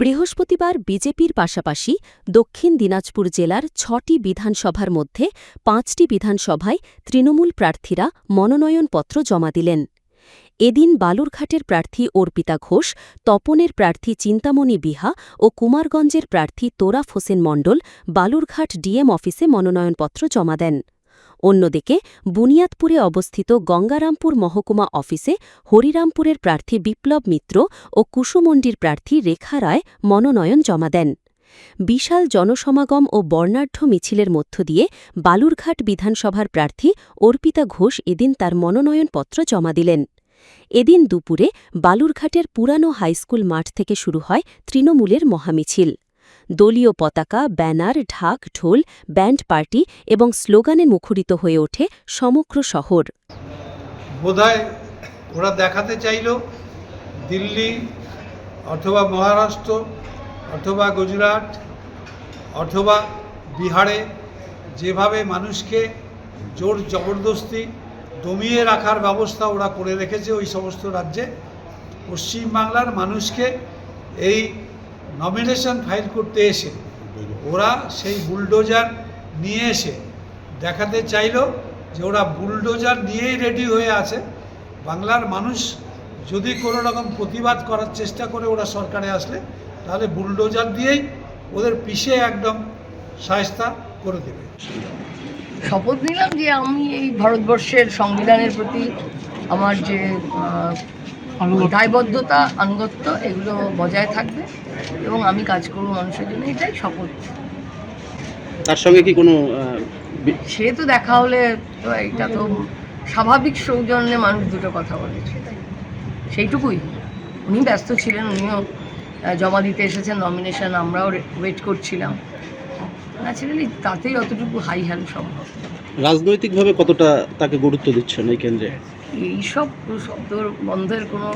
বৃহস্পতিবার বিজেপির পাশাপাশি দক্ষিণ দিনাজপুর জেলার ৬টি বিধানসভার মধ্যে ৫টি বিধানসভায় তৃণমূল প্রার্থীরা মনোনয়নপত্র জমা দিলেন। এদিন বালুরঘাটের প্রার্থী অর্পিতা ঘোষ, তপনের প্রার্থী চিন্তামণি বিহা ও কুমারগঞ্জের প্রার্থী তোরাফ হোসেন মণ্ডল বালুরঘাট ডিএম অফিসে মনোনয়নপত্র জমা দেন। অন্যদিকে বুনিয়াদপুরে অবস্থিত গঙ্গারামপুর মহকুমা অফিসে হরিরামপুরের প্রার্থী বিপ্লব মিত্র ও কুসুমন্ডির প্রার্থী রেখা রায় মনোনয়ন জমা দেন। বিশাল জনসমাগম ও বর্ণাঢ্য মিছিলের মধ্য দিয়ে বালুরঘাট বিধানসভার প্রার্থী অর্পিতা ঘোষ এদিন তার মনোনয়নপত্র জমা দিলেন। এদিন দুপুরে বালুরঘাটের পুরানো হাইস্কুল মাঠ থেকে শুরু হয় তৃণমূলের মহামিছিল। দলীয় পতাকা, ব্যানার, ঢাক, ঢোল, ব্যান্ড পার্টি এবং স্লোগানে মুখরিত হয়ে ওঠে সমগ্র শহর। বোধহয় ওরা দেখাতে চাইল দিল্লি অথবা মহারাষ্ট্র অথবা গুজরাট অথবা বিহারে যেভাবে মানুষকে জোর জবরদস্তি দমিয়ে রাখার ব্যবস্থা ওরা করে রেখেছে ওই সমস্ত রাজ্যে, পশ্চিমবাংলার মানুষকে এই নমিনেশন ফাইল করতে এসে ওরা সেই বুলডোজার নিয়ে এসে দেখাতে চাইল যে ওরা বুলডোজার নিয়েই রেডি হয়ে আছে। বাংলার মানুষ যদি কোনো রকম প্রতিবাদ করার চেষ্টা করে ওরা সরকারে আসলে, তাহলে বুলডোজার দিয়েই ওদের পিষে একদম শায়েস্তা করে দেবে। শপথ নিলাম যে আমি এই ভারতবর্ষের সংবিধানের প্রতি আমার যে দায়বদ্ধতা, আনুগত্য, এগুলো বজায় থাকবে এবং আমি কাজ করব মানুষের জন্য, এটাই শপথ। তার সঙ্গে কি কোনো সে তো দেখা হলে তো এটা তো স্বাভাবিক সৌজন্যে মানুষ দুটো কথা বলেছে, সেইটুকুই। উনি ব্যস্ত ছিলেন, উনিও জমা দিতে এসেছেন নমিনেশন, আমরাও ওয়েট করছিলাম। ন্যাচারালি তাতেই অতটুকু হাই হ্যালো সম্ভব। রাজনৈতিকভাবে কতটা তাকে গুরুত্ব দিচ্ছেন এই কেন্দ্রে? এইসব শব্দ বন্ধের কোনো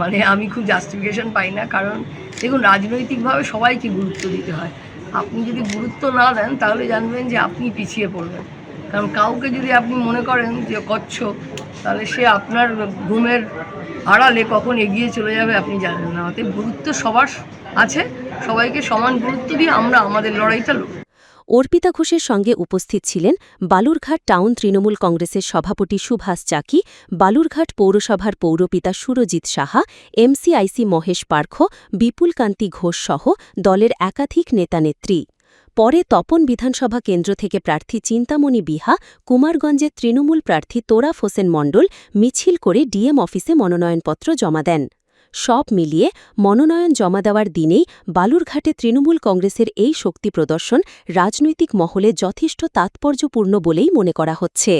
মানে আমি খুব জাস্টিফিকেশন পাই না, কারণ দেখুন রাজনৈতিকভাবে সবাইকে গুরুত্ব দিতে হয়। আপনি যদি গুরুত্ব না দেন তাহলে জানবেন যে আপনি পিছিয়ে পড়বেন, কারণ কাউকে যদি আপনি মনে করেন যে কচ্ছপ, তাহলে সে আপনার ঘুমের আড়ালে কখন এগিয়ে চলে যাবে আপনি জানেন না। অতএব গুরুত্ব সবার আছে, সবাইকে সমান গুরুত্ব দিয়ে আমরা আমাদের লড়াইটা লড়ব। অর্পিতা ঘোষের সঙ্গে উপস্থিত ছিলেন বালুরঘাট টাউন তৃণমূল কংগ্রেসের সভাপতি সুভাষ চাকি, বালুরঘাট পৌরসভার পৌরপিতা সুরজিৎ সাহা, এমসিআইসি মহেশ পার্খ, বিপুল কান্তি ঘোষ সহ দলের একাধিক নেতানেত্রী। পরে তপন বিধানসভা কেন্দ্র থেকে প্রার্থী চিন্তামণি বিহা, কুমারগঞ্জের তৃণমূল প্রার্থী তোরাফ হোসেন মণ্ডল মিছিল করে ডিএম অফিসে মনোনয়নপত্র জমা দেন। সব মিলিয়ে মনোনয়ন জমা দেওয়ার দিনেই বালুরঘাটে তৃণমূল কংগ্রেসের এই শক্তি প্রদর্শন রাজনৈতিক মহলে যথেষ্ট তাৎপর্যপূর্ণ বলেই মনে করা হচ্ছে।